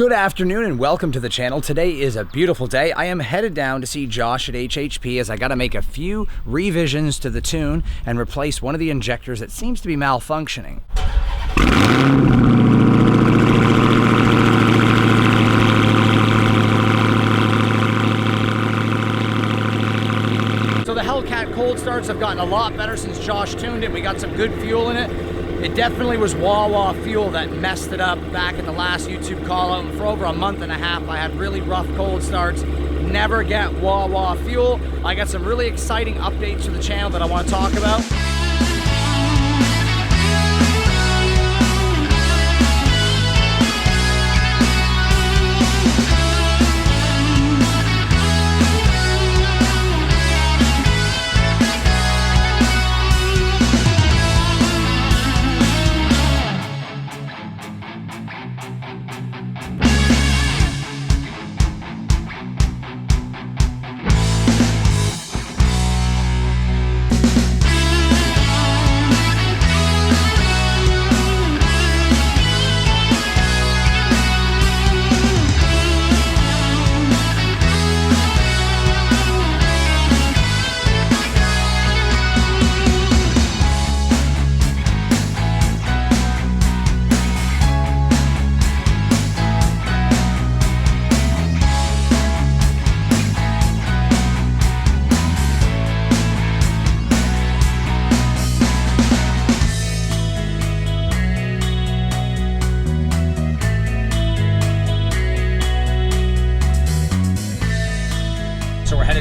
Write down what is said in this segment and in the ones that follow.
Good afternoon and welcome to the channel. Today is a beautiful day. I am headed down to see Josh at HHP as I got to make a few revisions to the tune and replace one of the injectors that seems to be malfunctioning. So the Hellcat cold starts have gotten a lot better since Josh tuned it. We got some good fuel in it. It definitely was wah-wah fuel that messed it up back at the last YouTube call out. And for over a month and a half, I had really rough cold starts. Never get wah-wah fuel. I got some really exciting updates to the channel that I want to talk about.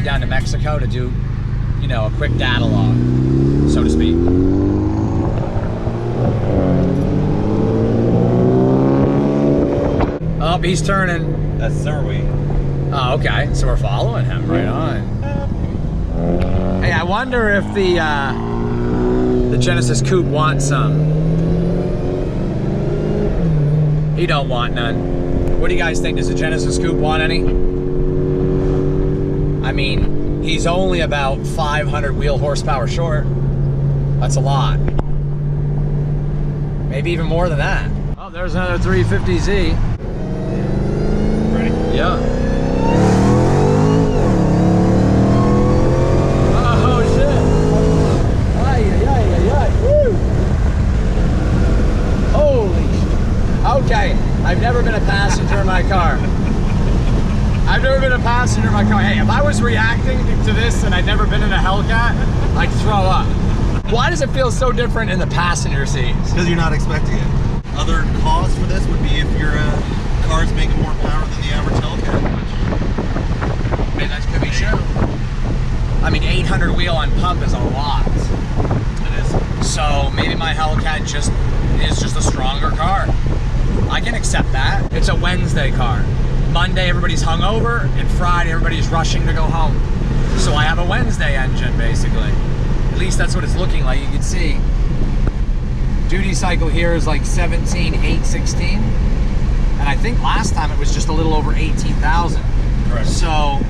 Down to Mexico to do, you know, a quick data log, so to speak. Oh, he's turning. That's Shelby. Oh, okay. So we're following him. Right on. Hey, I wonder if the Genesis Coupe wants some. He don't want none. What do you guys think? Does the Genesis Coupe want any? I mean, he's only about 500 wheel horsepower short. That's a lot. Maybe even more than that. Oh, there's another 350Z. Ready? Yeah. Oh, shit. Ay, ay, ay, ay, ay. Woo. Holy shit. Okay, I've never been a passenger in my car. I've never been a passenger in my car. Hey, if I was reacting to this and I'd never been in a Hellcat, I'd throw up. Why does it feel so different in the passenger seat? Because you're not expecting it. Other cause for this would be if your car's making more power than the average Hellcat. Maybe that could be true. I mean, 800 wheel on pump is a lot. It is. So maybe my Hellcat is just a stronger car. I can accept that. It's a Wednesday car. Monday, everybody's hungover, and Friday, everybody's rushing to go home. So I have a Wednesday engine, basically. At least that's what it's looking like. You can see. Duty cycle here is like 17,816. And I think last time it was just a little over 18,000. Correct. So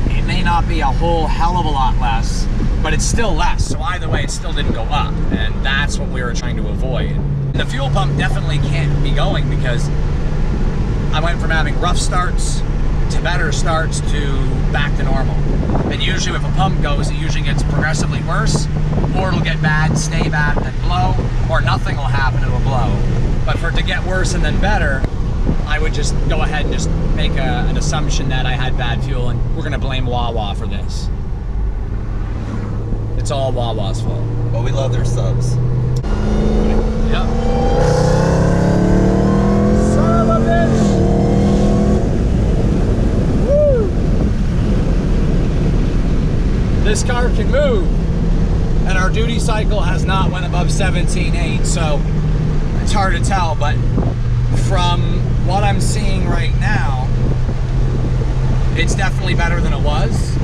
it may not be a whole hell of a lot less, but it's still less. So either way, it still didn't go up. And that's what we were trying to avoid. The fuel pump definitely can't be going because I went from having rough starts to better starts to back to normal. And usually if a pump goes, it usually gets progressively worse, or it'll get bad, stay bad, then blow, or nothing will happen, it'll blow. But for it to get worse and then better, I would just go ahead and just make an assumption that I had bad fuel, and we're gonna blame Wawa for this. It's all Wawa's fault. But we love their subs. Yep. Son of a bitch! This car can move, and our duty cycle has not went above 17.8, so it's hard to tell, but from what I'm seeing right now, it's definitely better than it was.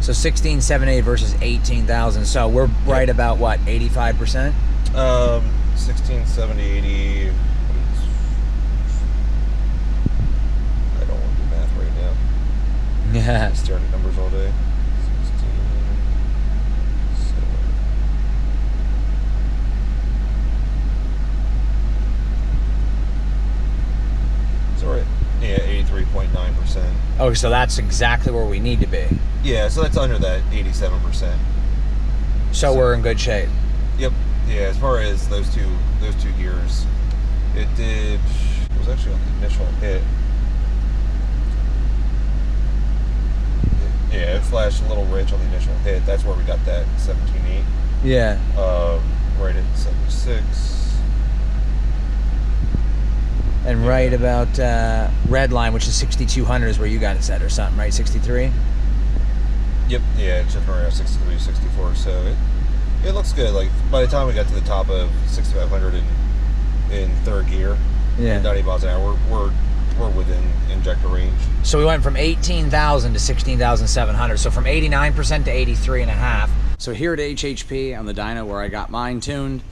So 16,780 versus 18,000, so we're right about what, 85%? 16, 70, 80. I don't want to do math right now. Yeah. Staring at numbers all day. 16, 7. It's alright. Yeah, 87.9%. Oh, so that's exactly where we need to be. Yeah, so that's under that 87%. So we're in good shape. Yep. Yeah, as far as those two gears, it was actually on the initial hit. Yeah, it flashed a little rich on the initial hit. That's where we got that 17.8. Yeah. Right at 76. And right about red line, which is 6,200 is where you got it set or something, right? 63? Yep. Yeah, it's just around 63, 64. So it looks good. Like by the time we got to the top of 6,500 in third gear, yeah, 90 miles an hour, we're within injector range. So we went from 18,000 to 16,700. So from 89% to 83.5. So here at HHP on the dyno where I got mine tuned,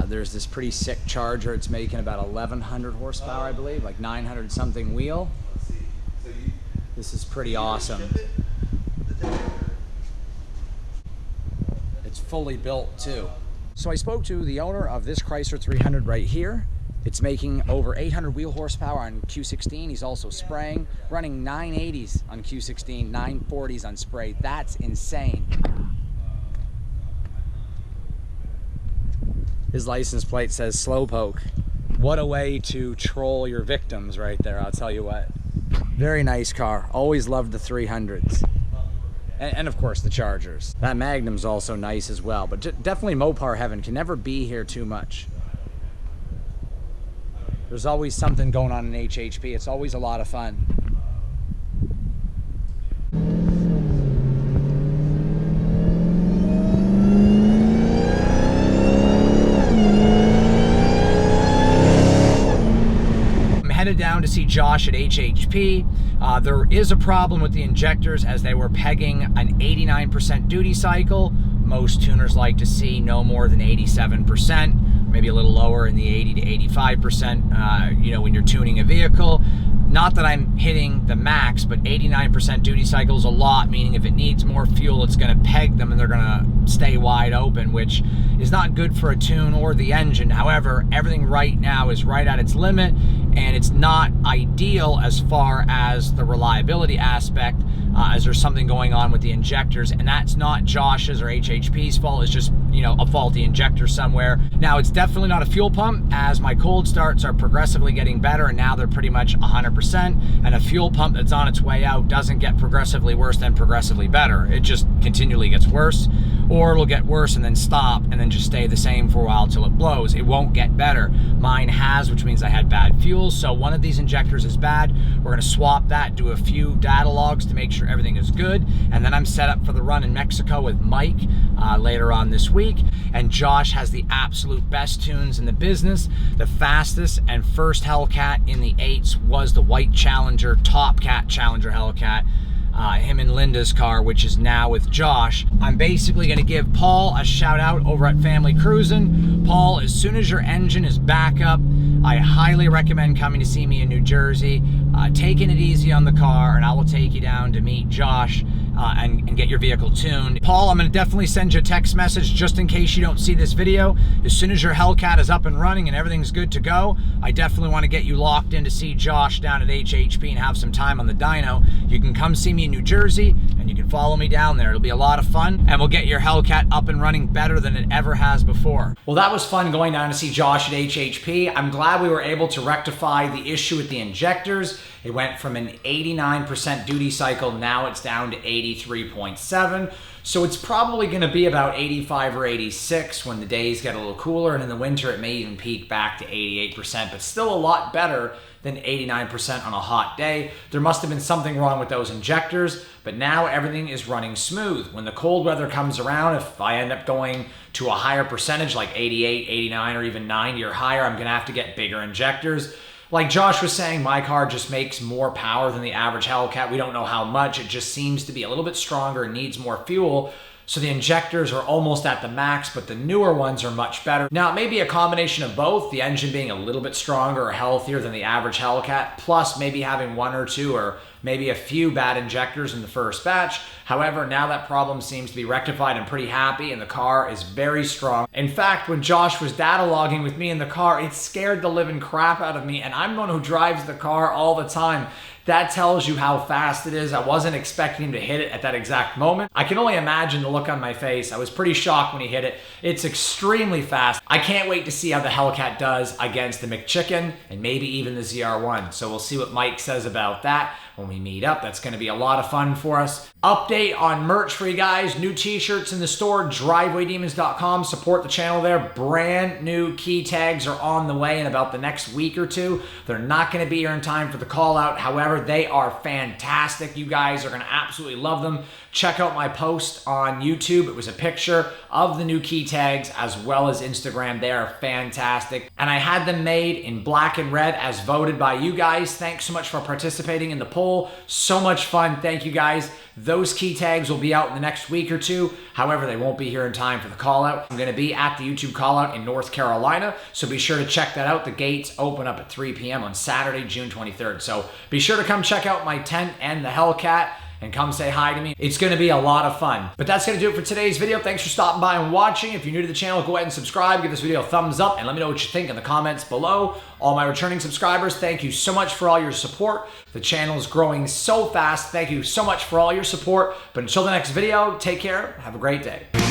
there's this pretty sick charger. It's making about 1,100 horsepower, I believe, like 900 something wheel. This is pretty awesome. It's fully built too. So I spoke to the owner of this Chrysler 300 right here. It's making over 800 wheel horsepower on Q16. He's also spraying, running 980s on Q16, 940s on spray. That's insane. His license plate says Slowpoke. What a way to troll your victims right there, I'll tell you what. Very nice car. Always loved the 300s. And of course the Chargers. That Magnum's also nice as well, but definitely Mopar heaven. Can never be here too much. There's always something going on in HHP. It's always a lot of fun. I'm headed down to see Josh at HHP. There is a problem with the injectors as they were pegging an 89% duty cycle. Most tuners like to see no more than 87%, maybe a little lower in the 80 to 85%, you know, when you're tuning a vehicle. Not that I'm hitting the max, but 89% duty cycle is a lot, meaning if it needs more fuel, it's going to peg them and they're going to stay wide open, which is not good for a tune or the engine. However, everything right now is right at its limit, and it's not ideal as far as the reliability aspect, as there's something going on with the injectors, and that's not Josh's or HHP's fault. It's just, you know, a faulty injector somewhere. Now, it's definitely not a fuel pump, as my cold starts are progressively getting better, and now they're pretty much 100%, and a fuel pump that's on its way out doesn't get progressively worse than progressively better. It just continually gets worse, or it'll get worse and then stop and then just stay the same for a while till it blows. It won't get better. Mine has, which means I had bad fuel, so one of these injectors is bad. We're gonna swap that, do a few data logs to make sure everything is good, and then I'm set up for the run in Mexico with Mike later on this week. And Josh has the absolute best tunes in the business. The fastest and first Hellcat in the 8s was the white Challenger, Top Cat Challenger Hellcat. Him and Linda's car, which is now with Josh. I'm basically going to give Paul a shout out over at Family Cruisin'. Paul, as soon as your engine is back up, I highly recommend coming to see me in New Jersey, taking it easy on the car, and I will take you down to meet Josh and get your vehicle tuned. Paul, I'm going to definitely send you a text message just in case you don't see this video. As soon as your Hellcat is up and running and everything's good to go, I definitely want to get you locked in to see Josh down at HHP and have some time on the dyno. You can come see me in New Jersey and you can follow me down there. It'll be a lot of fun, and we'll get your Hellcat up and running better than it ever has before. Well, that was fun going down to see Josh at HHP. I'm glad we were able to rectify the issue with the injectors. It went from an 89% duty cycle, now it's down to 83.7. So it's probably going to be about 85 or 86 when the days get a little cooler, and in the winter it may even peak back to 88%, but still a lot better than 89% on a hot day. There must have been something wrong with those injectors, but now everything is running smooth. When the cold weather comes around, if I end up going to a higher percentage, like 88, 89, or even 90 or higher, I'm going to have to get bigger injectors. Like Josh was saying, my car just makes more power than the average Hellcat. We don't know how much. It just seems to be a little bit stronger and needs more fuel. So the injectors are almost at the max, but the newer ones are much better. Now, it may be a combination of both, the engine being a little bit stronger or healthier than the average Hellcat, plus maybe having one or two or maybe a few bad injectors in the first batch. However, now that problem seems to be rectified. I'm pretty happy, and the car is very strong. In fact, when Josh was data logging with me in the car, it scared the living crap out of me, and I'm the one who drives the car all the time. That tells you how fast it is. I wasn't expecting him to hit it at that exact moment. I can only imagine the look on my face. I was pretty shocked when he hit it. It's extremely fast. I can't wait to see how the Hellcat does against the McChicken and maybe even the ZR1. So we'll see what Mike says about that when we meet up. That's going to be a lot of fun for us. Update on merch for you guys. New t-shirts in the store, drivewaydemons.com. Support the channel there. Brand new key tags are on the way in about the next week or two. They're not going to be here in time for the call out. However, they are fantastic. You guys are going to absolutely love them. Check out my post on YouTube. It was a picture of the new key tags as well as Instagram. They are fantastic. And I had them made in black and red as voted by you guys. Thanks so much for participating in the poll. So much fun. Thank you guys. Those key tags will be out in the next week or two. However, they won't be here in time for the call out. I'm going to be at the YouTube call out in North Carolina. So be sure to check that out. The gates open up at 3 p.m. on Saturday, June 23rd. So be sure to come check out my tent and the Hellcat and come say hi to me. It's going to be a lot of fun. But that's going to do it for today's video. Thanks for stopping by and watching. If you're new to the channel, go ahead and subscribe. Give this video a thumbs up and let me know what you think in the comments below. All my returning subscribers, thank you so much for all your support. The channel is growing so fast. Thank you so much for all your support. But until the next video, take care. Have a great day.